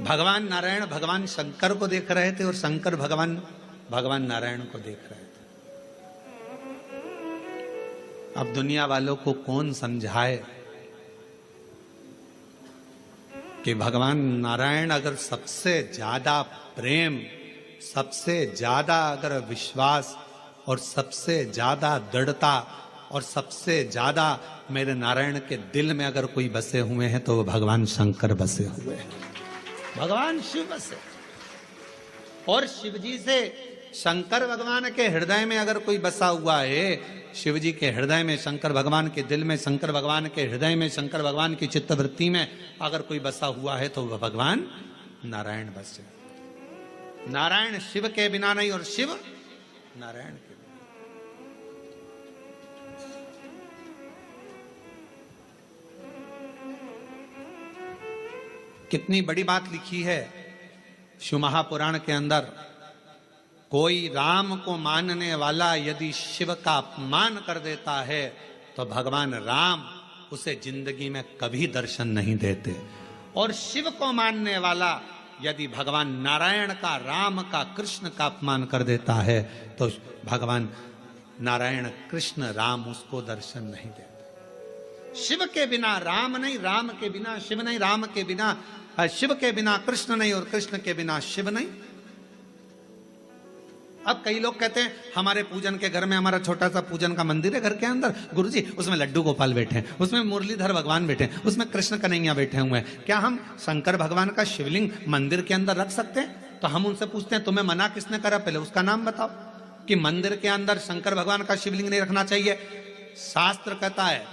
भगवान नारायण भगवान शंकर को देख रहे थे और शंकर भगवान नारायण को देख रहे थे। अब दुनिया वालों को कौन समझाए कि भगवान नारायण अगर सबसे ज्यादा प्रेम, सबसे ज्यादा अगर विश्वास और सबसे ज्यादा दृढ़ता और सबसे ज्यादा मेरे नारायण के दिल में अगर कोई बसे हुए हैं तो वो भगवान शंकर बसे हुए हैं, भगवान शिव बसे। और शिव जी से शंकर भगवान के हृदय में अगर कोई बसा हुआ है, शिव जी के हृदय में, शंकर भगवान के दिल में, शंकर भगवान के हृदय में, शंकर भगवान की चित्तवृत्ति में अगर कोई बसा हुआ है तो वह भगवान नारायण बसे। नारायण शिव के बिना नहीं और शिव नारायण के बिना। कितनी बड़ी बात लिखी है शिव महापुराण के अंदर। कोई राम को मानने वाला यदि शिव का अपमान कर देता है तो भगवान राम उसे जिंदगी में कभी दर्शन नहीं देते। और शिव को मानने वाला यदि भगवान नारायण का, राम का, कृष्ण का अपमान कर देता है तो भगवान नारायण, कृष्ण, राम उसको दर्शन नहीं देते। शिव के बिना राम नहीं, राम के बिना शिव नहीं, राम के बिना, शिव के बिना कृष्ण नहीं और कृष्ण के बिना शिव नहीं। अब कई लोग कहते हैं हमारे पूजन के घर में, हमारा छोटा सा पूजन का मंदिर है घर के अंदर, गुरुजी उसमें लड्डू गोपाल बैठे हैं, उसमें मुरलीधर भगवान बैठे हैं, उसमें कृष्ण कन्हैया बैठे हुए हैं। क्या हम शंकर भगवान का शिवलिंग मंदिर के अंदर रख सकते हैं? तो हम उनसे पूछते हैं तुम्हें मना किसने करा, पहले उसका नाम बताओ कि मंदिर के अंदर शंकर भगवान का शिवलिंग नहीं रखना चाहिए। शास्त्र कहता है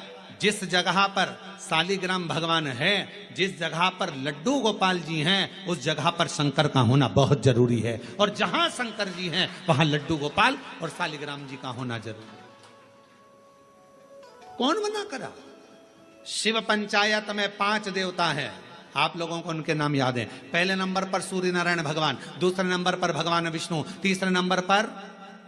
जिस जगह पर शालिग्राम भगवान है, जिस जगह पर लड्डू गोपाल जी हैं, उस जगह पर शंकर का होना बहुत जरूरी है। और जहां शंकर जी हैं वहां लड्डू गोपाल और शालिग्राम जी का होना जरूरी है। कौन मना करा? शिव पंचायत में 5 देवता हैं, आप लोगों को उनके नाम याद हैं। पहले नंबर पर सूर्य नारायण भगवान, दूसरे नंबर पर भगवान विष्णु, तीसरे नंबर पर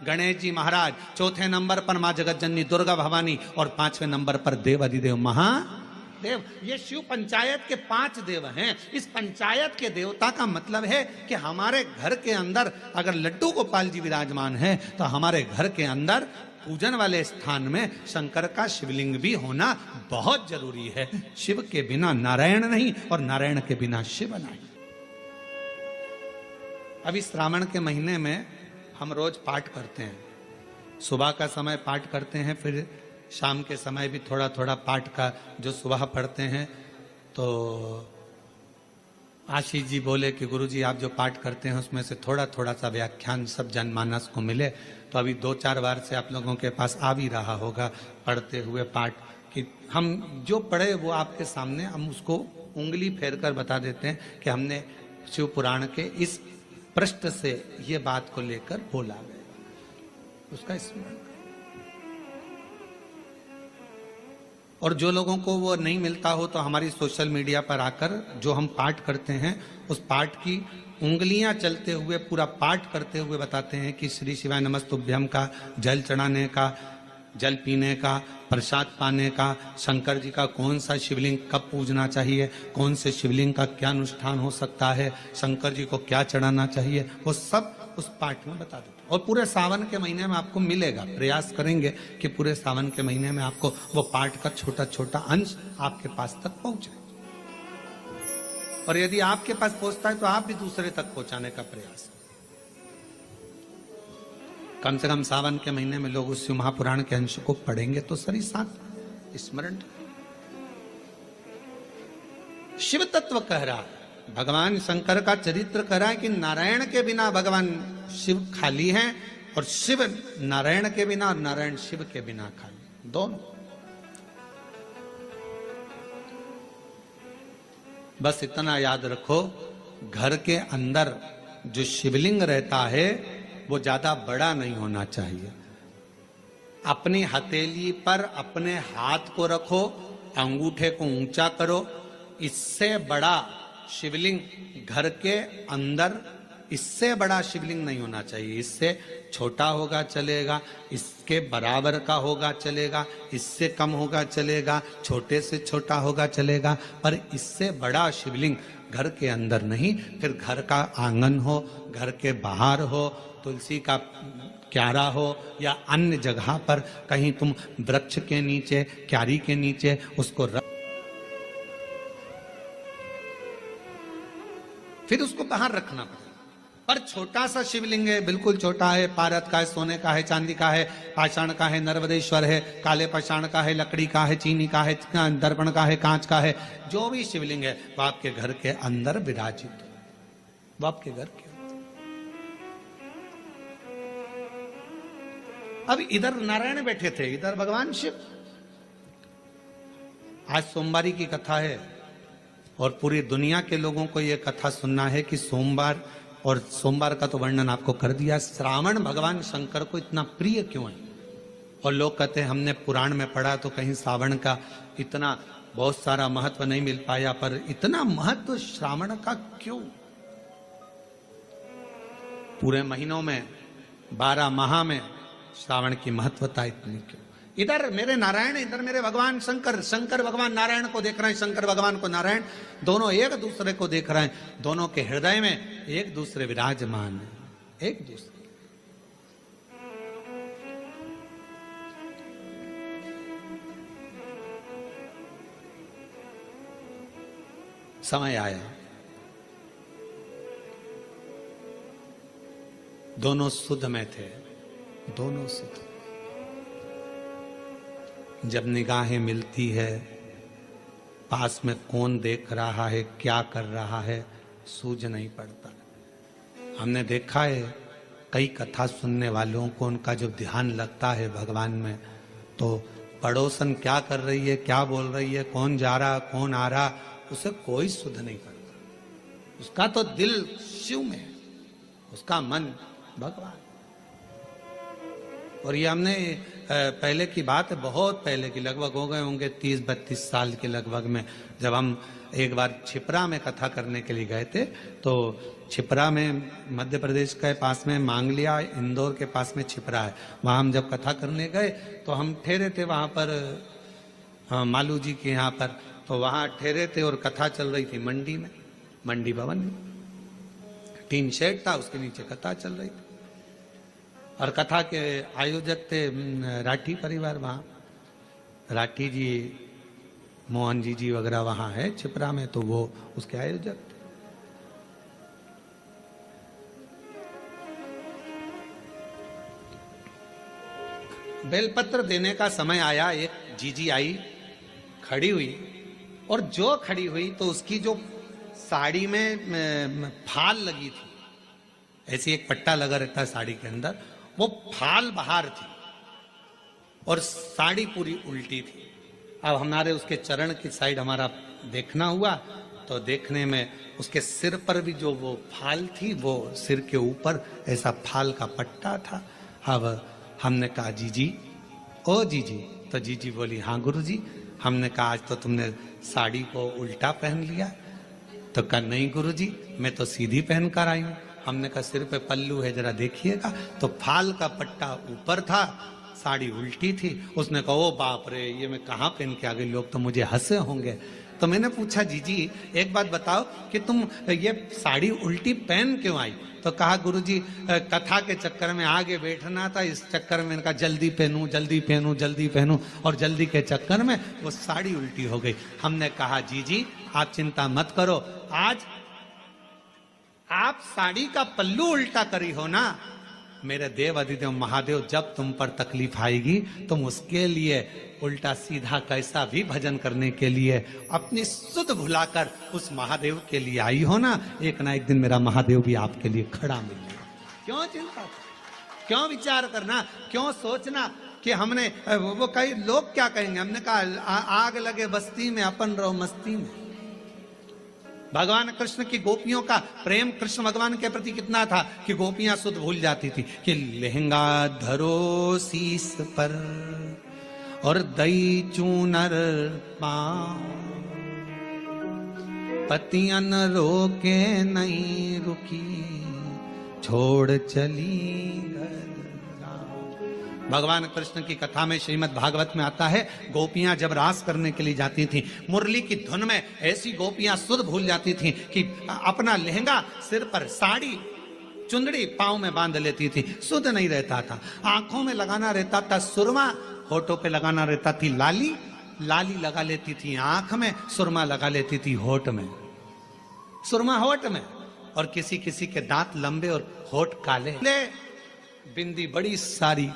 गणेश जी महाराज, चौथे नंबर पर मां जगत जननी दुर्गा भवानी और 5वें नंबर पर देव अधिदेव महादेव। ये शिव पंचायत के 5 देव हैं। इस पंचायत के देवता का मतलब है कि हमारे घर के अंदर अगर लड्डू गोपाल जी विराजमान है तो हमारे घर के अंदर पूजन वाले स्थान में शंकर का शिवलिंग भी होना बहुत जरूरी है। शिव के बिना नारायण नहीं और नारायण के बिना शिव नहीं। अभी श्रावण के महीने में हम रोज पाठ करते हैं। सुबह का समय पाठ करते हैं, फिर शाम के समय भी थोड़ा थोड़ा पाठ का जो सुबह पढ़ते हैं। तो आशीष जी बोले कि गुरुजी आप जो पाठ करते हैं उसमें से थोड़ा थोड़ा सा व्याख्यान सब जनमानस को मिले। तो अभी 2-4 बार से आप लोगों के पास आ भी रहा होगा पढ़ते हुए पाठ कि हम जो पढ़े वो आपके सामने हम उसको उंगली फेर कर बता देते हैं कि हमने शिव पुराण के इस पृष्ठ से ये बात को लेकर बोला गया, उसका स्मरण। और जो लोगों को वो नहीं मिलता हो तो हमारी सोशल मीडिया पर आकर जो हम पाठ करते हैं उस पाठ की उंगलियां चलते हुए पूरा पाठ करते हुए बताते हैं कि श्री शिवाय नमस्तुभ्यम का जल चढ़ाने का, जल पीने का, प्रसाद पाने का, शंकर जी का कौन सा शिवलिंग कब पूजना चाहिए, कौन से शिवलिंग का क्या अनुष्ठान हो सकता है, शंकर जी को क्या चढ़ाना चाहिए, वो सब उस पाठ में बता देते। और पूरे सावन के महीने में आपको मिलेगा। प्रयास करेंगे कि पूरे सावन के महीने में आपको वो पाठ का छोटा छोटा अंश आपके पास तक पहुंचे। और यदि आपके पास पहुंचता है तो आप भी दूसरे तक पहुंचाने का प्रयास। कम से कम सावन के महीने में लोग उस शिव महापुराण के अंश को पढ़ेंगे तो सही साथ स्मरण। शिव तत्व कह रहा है, भगवान शंकर का चरित्र कह रहा है कि नारायण के बिना भगवान शिव खाली हैं और शिव नारायण के बिना और नारायण शिव के बिना खाली, दोनों। बस इतना याद रखो, घर के अंदर जो शिवलिंग रहता है वो ज्यादा बड़ा नहीं होना चाहिए। अपनी हथेली पर अपने हाथ को रखो, अंगूठे को ऊंचा करो। इससे बड़ा शिवलिंग घर के अंदर इससे बड़ा शिवलिंग नहीं होना चाहिए, इससे छोटा होगा चलेगा, इसके बराबर का होगा चलेगा, इससे कम होगा चलेगा, छोटे से छोटा होगा चलेगा, पर इससे बड़ा शिवलिंग घर के अंदर नहीं। फिर घर का आंगन हो, घर के बाहर हो, तुलसी का क्यारा हो या अन्य जगह पर कहीं तुम वृक्ष के नीचे, क्यारी के नीचे उसको रख, फिर उसको बाहर रखना पड़ेगा। पर छोटा सा शिवलिंग है, बिल्कुल छोटा है, पारद का है, सोने का है, चांदी का है, पाषाण का है, नर्मदेश्वर है, काले पाषाण का है, लकड़ी का है, चीनी का है, दर्पण का है, कांच का है, जो भी शिवलिंग है वो आपके घर के अंदर विराजित है, वो आपके घर के। अब इधर नारायण बैठे थे, इधर भगवान शिव। आज सोमवारी की कथा है और पूरी दुनिया के लोगों को यह कथा सुनना है कि सोमवार, और सोमवार का तो वर्णन आपको कर दिया, श्रावण भगवान शंकर को इतना प्रिय क्यों है। और लोग कहते हैं हमने पुराण में पढ़ा तो कहीं श्रावण का इतना बहुत सारा महत्व नहीं मिल पाया, पर इतना महत्व श्रावण का क्यों? पूरे महीनों में 12 माह में श्रावण की महत्वता इतनी क्यों? इधर मेरे नारायण, इधर मेरे भगवान शंकर, शंकर भगवान नारायण को देख रहे हैं, शंकर भगवान को नारायण, दोनों एक दूसरे को देख रहे हैं, दोनों के हृदय में एक दूसरे विराजमान है, एक दूसरे। समय आया, दोनों सुध में थे, दोनों सुध। जब निगाहें मिलती है, पास में कौन देख रहा है, क्या कर रहा है, सूझ नहीं पड़ता। हमने देखा है कई कथा सुनने वालों को उनका जब ध्यान लगता है भगवान में, तो पड़ोसन क्या कर रही है, क्या बोल रही है, कौन जा रहा, कौन आ रहा, उसे कोई सुध नहीं करता। उसका तो दिल शिव में है, उसका मन भगवान। और ये हमने पहले की बात है, बहुत पहले की, लगभग हो गए होंगे 30-32 साल के लगभग में, जब हम एक बार छिपरा में कथा करने के लिए गए थे। तो छिपरा में मध्य प्रदेश के पास में मांगलिया, इंदौर के पास में छिपरा है, वहाँ हम जब कथा करने गए तो हम ठहरे थे वहाँ पर मालू जी के यहाँ पर, तो वहाँ ठहरे थे और कथा चल रही थी मंडी में, मंडी भवन में टीन शेड था, उसके नीचे कथा चल रही थी। और कथा के आयोजक थे राठी परिवार, वहाँ राठी जी, मोहन जी वगैरह वहाँ है छिपरा में, तो वो उसके आयोजक थे। बेलपत्र देने का समय आया, एक जीजी आई, खड़ी हुई, और जो खड़ी हुई तो उसकी जो साड़ी में फाल लगी थी, ऐसी एक पट्टा लगा रहता है साड़ी के अंदर, वो फाल बाहर थी और साड़ी पूरी उल्टी थी। अब हमारे उसके चरण की साइड हमारा देखना हुआ, तो देखने में उसके सिर पर भी जो वो फाल थी, वो सिर के ऊपर ऐसा फाल का पट्टा था। अब हमने कहा जीजी, ओ जीजी, तो जीजी बोली हाँ गुरुजी। हमने कहा आज तो तुमने साड़ी को उल्टा पहन लिया। तो कहा नहीं गुरुजी, मैं तो सीधी पहन कर आई हूँ। हमने कहा सिर पे पल्लू है, जरा देखिएगा। तो फाल का पट्टा ऊपर था, साड़ी उल्टी थी। उसने कहा ओ बाप रे, ये मैं कहाँ पहन के आ गई, लोग तो मुझे हंसे होंगे। तो मैंने पूछा जीजी एक बात बताओ कि तुम ये साड़ी उल्टी पहन क्यों आई? तो कहा गुरुजी कथा के चक्कर में आगे बैठना था, इस चक्कर में इनका जल्दी पहनूं जल्दी पहनूं जल्दी पहनूं, और जल्दी के चक्कर में वो साड़ी उल्टी हो गई। हमने कहा जीजी आप चिंता मत करो, आज आप साड़ी का पल्लू उल्टा करी हो ना, मेरे देव अधिदेव महादेव जब तुम पर तकलीफ आएगी तुम उसके लिए उल्टा सीधा कैसा भी भजन करने के लिए अपनी सुध भुलाकर उस महादेव के लिए आई हो ना एक दिन मेरा महादेव भी आपके लिए खड़ा मिलेगा। क्यों चिंता, क्यों विचार करना, क्यों सोचना कि हमने वो कई लोग क्या कहेंगे। हमने कहा आग लगे बस्ती में अपन रहो मस्ती में। भगवान कृष्ण की गोपियों का प्रेम कृष्ण भगवान के प्रति कितना था कि गोपियां सुध भूल जाती थी कि लहंगा धरो शीस पर और दई चूनर पांव, पतियन रोके नहीं रुकी, छोड़ चली घर। भगवान कृष्ण की कथा में श्रीमद् भागवत में आता है, गोपियां जब रास करने के लिए जाती थीं, मुरली की धुन में ऐसी गोपियां सुध भूल जाती थीं कि अपना लहंगा सिर पर, साड़ी चुंदड़ी पांव में बांध लेती थी, सुध नहीं रहता था। आंखों में लगाना रहता था सुरमा, होठों पे लगाना रहता थी लाली, लाली लगा लेती थी आंख में, सुरमा लगा लेती थी होठ में, सुरमा होठ में। और किसी किसी के दांत लंबे और होठ काले, बिंदी बड़ी सारी,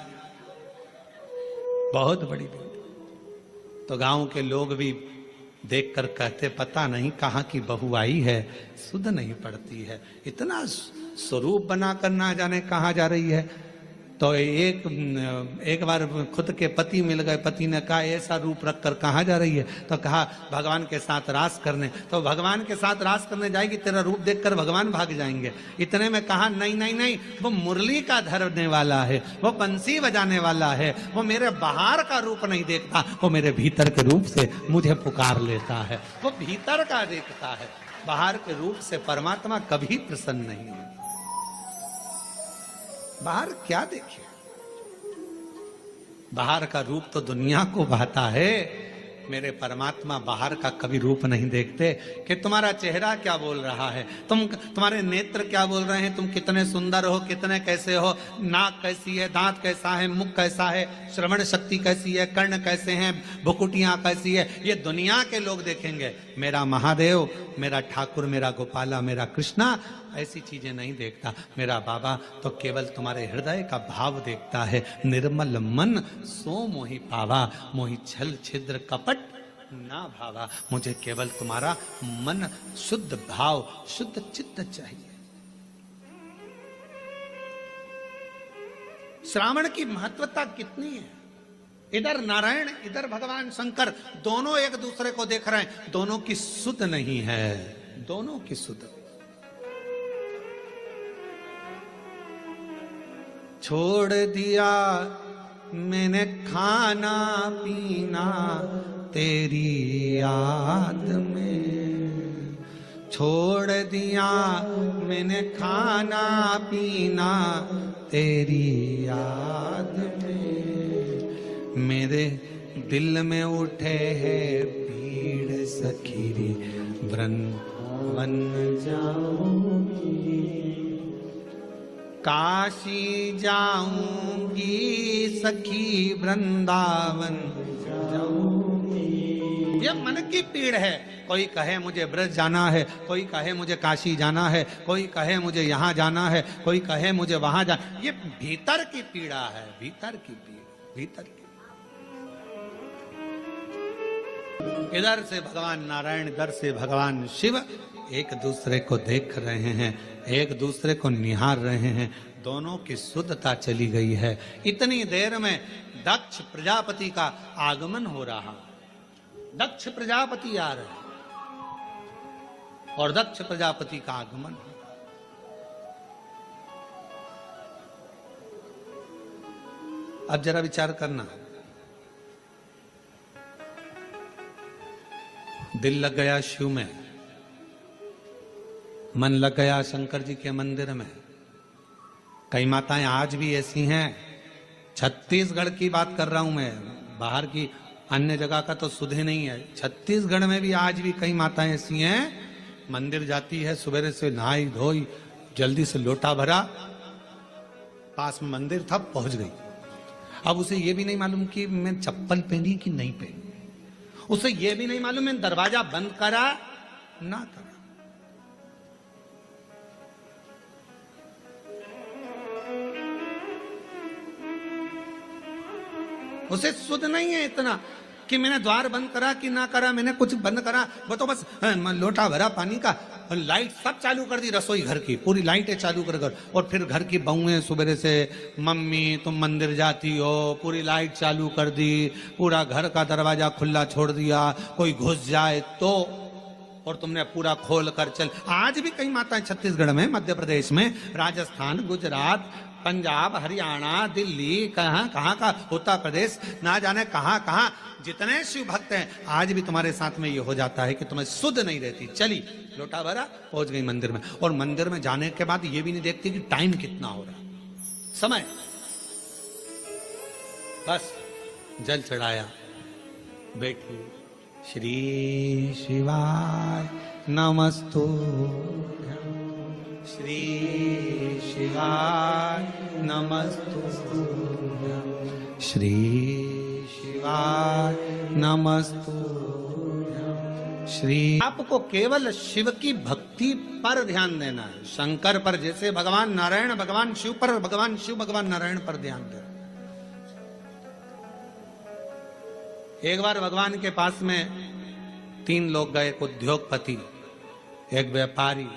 बहुत बड़ी बिंदी। तो गांव के लोग भी देखकर कहते, पता नहीं कहां की बहू आई है, सुध नहीं पड़ती है, इतना स्वरूप बनाकर ना जाने कहां जा रही है। तो एक बार खुद के पति मिल गए, पति ने कहा ऐसा रूप रखकर कहाँ जा रही है? तो कहा भगवान के साथ रास करने। तो भगवान के साथ रास करने जाएगी, तेरा रूप देखकर भगवान भाग जाएंगे। इतने में कहा नहीं नहीं नहीं, वो मुरली का धरने वाला है, वो बंसी बजाने वाला है, वो मेरे बाहर का रूप नहीं देखता, वो मेरे भीतर के रूप से मुझे पुकार लेता है, वो भीतर का देखता है, बाहर के रूप से परमात्मा कभी प्रसन्न नहीं है। बाहर क्या देखे, बाहर का रूप तो दुनिया को भाता है, मेरे परमात्मा बाहर का कभी रूप नहीं देखते कि तुम्हारा चेहरा क्या बोल रहा है, तुम्हारे नेत्र क्या बोल रहे हैं, तुम कितने सुंदर हो, कितने कैसे हो, नाक कैसी है, दांत कैसा है, मुख कैसा है, श्रवण शक्ति कैसी है, कर्ण कैसे हैं, भुकुटियां कैसी है, ये दुनिया के लोग देखेंगे। मेरा महादेव, मेरा ठाकुर, मेरा गोपाला, मेरा कृष्णा ऐसी चीजें नहीं देखता। मेरा बाबा तो केवल तुम्हारे हृदय का भाव देखता है। निर्मल मन सो मोहि पावा, मोहि छल छिद्र कपट ना भावा। मुझे केवल तुम्हारा मन, शुद्ध भाव, शुद्ध चित्त चाहिए। श्रावण की महत्वता कितनी है, इधर नारायण, इधर भगवान शंकर, दोनों एक दूसरे को देख रहे हैं, दोनों की सुध नहीं है, दोनों की सुध। छोड़ दिया मैंने खाना पीना तेरी याद में, छोड़ दिया मैंने खाना पीना तेरी याद में, मेरे दिल में उठे है पीड़ सखीरी, वृंदावन जाऊंगी, काशी जाऊंगी सखी, वृंदावन जाऊंगी। ये मन की पीड़ है। कोई कहे मुझे ब्रज जाना है, कोई कहे मुझे काशी जाना है, कोई कहे मुझे यहाँ जाना है, कोई कहे मुझे वहां जाना। ये भीतर की पीड़ा है, भीतर की पीड़ा, भीतर की। इधर से भगवान नारायण, इधर से भगवान शिव एक दूसरे को देख रहे हैं, एक दूसरे को निहार रहे हैं, दोनों की शुद्धता चली गई है। इतनी देर में दक्ष प्रजापति का आगमन हो रहा, दक्ष प्रजापति आ रहे और दक्ष प्रजापति का आगमन। अब जरा विचार करना, दिल लग गया शिव में, मन लग गया शंकर जी के मंदिर में। कई माताएं आज भी ऐसी हैं, छत्तीसगढ़ की बात कर रहा हूं मैं, बाहर की अन्य जगह का तो सुध ही नहीं है। छत्तीसगढ़ में भी आज भी कई माताएं ऐसी हैं, मंदिर जाती है, सुबह से नहाई धोई, जल्दी से लोटा भरा, पास में मंदिर था, पहुंच गई। अब उसे ये भी नहीं मालूम कि मैं चप्पल पहनी कि नहीं पहनी, उसे ये भी नहीं मालूम मैं दरवाजा बंद करा ना करा। उसे सुध नहीं है इतना कि मैंने द्वार बंद करा कि ना करा, मैंने कुछ बंद करा, वो तो बस लोटा भरा पानी का, लाइट सब चालू कर दी, रसोई घर की पूरी लाइटें चालू कर, और फिर घर की बहुएं सुबह से, मम्मी तुम मंदिर जाती हो, पूरी लाइट चालू कर दी, पूरा घर का दरवाजा खुला छोड़ दिया, कोई घुस जाए तो, और तुमने पूरा खोल कर चल। आज भी कई माताएं छत्तीसगढ़ में, मध्य प्रदेश में, राजस्थान, गुजरात, पंजाब, हरियाणा, दिल्ली, कहाँ कहाँ का, उत्तर प्रदेश, ना जाने कहाँ कहाँ जितने शिव भक्त हैं, आज भी तुम्हारे साथ में ये हो जाता है कि तुम्हें सुध नहीं रहती। चली लोटा भरा, पहुंच गई मंदिर में, और मंदिर में जाने के बाद ये भी नहीं देखती कि टाइम कितना हो रहा, समय, बस जल चढ़ाया, बैठी, श्री शिवाय नमस्तु, श्री शिवाय नमस्तु, श्री शिवाय नमस्तु, श्री। आपको केवल शिव की भक्ति पर ध्यान देना है, शंकर पर, जैसे भगवान नारायण भगवान शिव पर, भगवान शिव भगवान नारायण पर ध्यान देना। एक बार भगवान के पास में 3 लोग गए, एक उद्योगपति, एक व्यापारी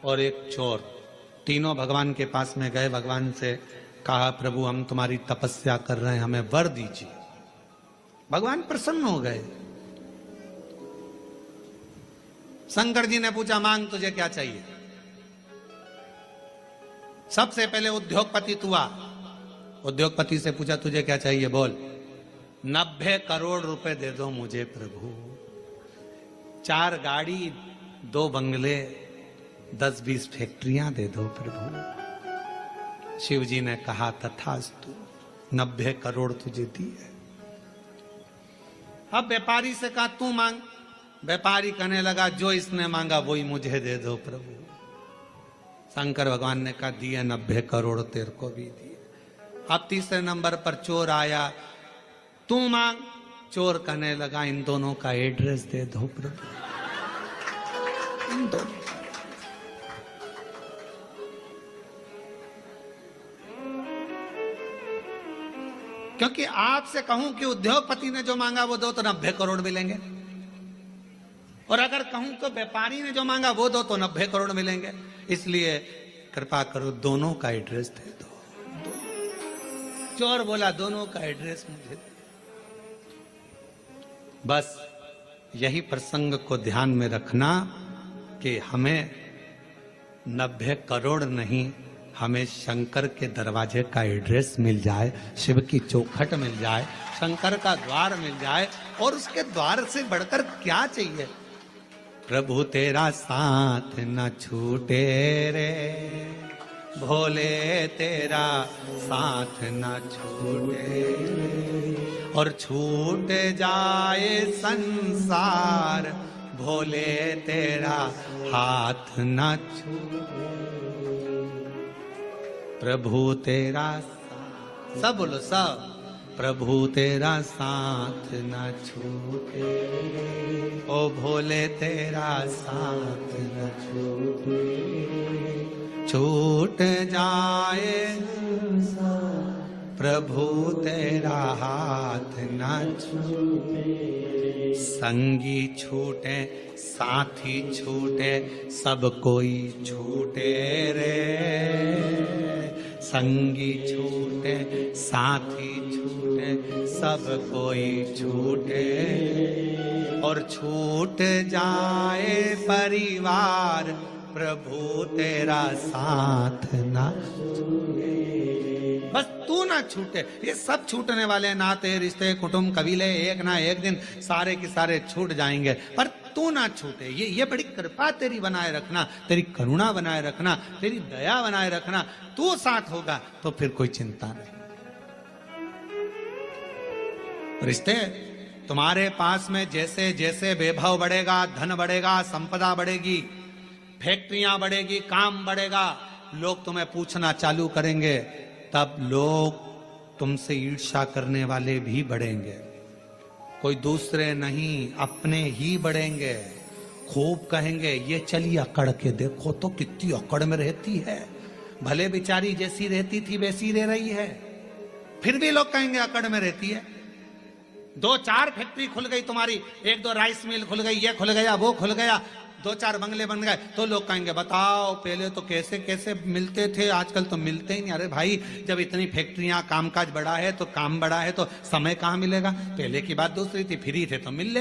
और एक चोर। तीनों भगवान के पास में गए, भगवान से कहा, प्रभु हम तुम्हारी तपस्या कर रहे हैं, हमें वर दीजिए। भगवान प्रसन्न हो गए। शंकर जी ने पूछा, मांग तुझे क्या चाहिए। सबसे पहले उद्योगपति तू आ। उद्योगपति से पूछा, तुझे क्या चाहिए, बोल। 90 करोड़ रुपए दे दो मुझे प्रभु, 4 गाड़ी, 2 बंगले, 10-20 फैक्ट्रियां दे दो प्रभु। शिव जी ने कहा, तथास्तु, 90 करोड़ तुझे दिए। अब व्यापारी से कहा, तू मांग। व्यापारी कहने लगा, जो इसने मांगा वही मुझे दे दो प्रभु। शंकर भगवान ने कहा, दिए 90 करोड़ तेरे को भी दिए। अब तीसरे नंबर पर चोर आया, तू मांग। चोर कहने लगा, इन दोनों का एड्रेस दे दो प्रभु, इन दोनों। क्योंकि आपसे कहूं कि उद्योगपति ने जो मांगा वो दो तो 90 करोड़ मिलेंगे, और अगर कहूं तो व्यापारी ने जो मांगा वो दो तो 90 करोड़ मिलेंगे। इसलिए कृपा करो दोनों का एड्रेस दे दो। चोर बोला, दोनों का एड्रेस मुझे दे। बस यही प्रसंग को ध्यान में रखना कि हमें 90 करोड़ नहीं, हमें शंकर के दरवाजे का एड्रेस मिल जाए, शिव की चौखट मिल जाए, शंकर का द्वार मिल जाए, और उसके द्वार से बढ़कर क्या चाहिए। प्रभु तेरा साथ न छूटे रे भोले, तेरा साथ न छूटे, और छूट जाए संसार भोले, तेरा हाथ न छूटे। प्रभु तेरा साथ, सब बोलो सब, प्रभु तेरा साथ न छूटे, ओ भोले तेरा साथ न छूटे, छूट जाए प्रभु तेरा हाथ न छूटे। संगी छूटे, साथी छूटे, सब कोई छूटे रे। संगी छूटे, साथी छूटे, सब कोई छूटे, और छूट जाए परिवार प्रभु तेरा साथ ना छूटे। बस तू ना छूटे। ये सब छूटने वाले नाते रिश्ते कुटुंब कबीले एक ना एक दिन सारे के सारे छूट जाएंगे, पर तू ना छूटे। ये बड़ी कृपा तेरी बनाए रखना, तेरी करुणा बनाए रखना, तेरी दया बनाए रखना। तू साथ होगा तो फिर कोई चिंता नहीं। रिश्ते तुम्हारे पास में जैसे जैसे वैभव बढ़ेगा, धन बढ़ेगा, संपदा बढ़ेगी, फैक्ट्रियां बढ़ेगी, काम बढ़ेगा, लोग तुम्हें पूछना चालू करेंगे, तब लोग तुमसे ईर्ष्या करने वाले भी बढ़ेंगे। कोई दूसरे नहीं, अपने ही बढ़ेंगे। खूब कहेंगे, ये चली अकड़ के देखो तो कितनी अकड़ में रहती है, भले बेचारी जैसी रहती थी वैसी रह रही है। फिर भी लोग कहेंगे अकड़ में रहती है। 2-4 फैक्ट्री खुल गई तुम्हारी, 1-2 राइस मिल खुल गई, ये खुल गया, वो खुल गया, 2-4 बंगले बन गए, तो लोग कहेंगे बताओ पहले तो कैसे कैसे मिलते थे, आजकल तो मिलते ही नहीं। अरे भाई, जब इतनी फैक्ट्रियां, कामकाज बढ़ा है तो काम बढ़ा है तो समय कहाँ मिलेगा। पहले की बात दूसरी थी, फ्री थे तो मिल लेते।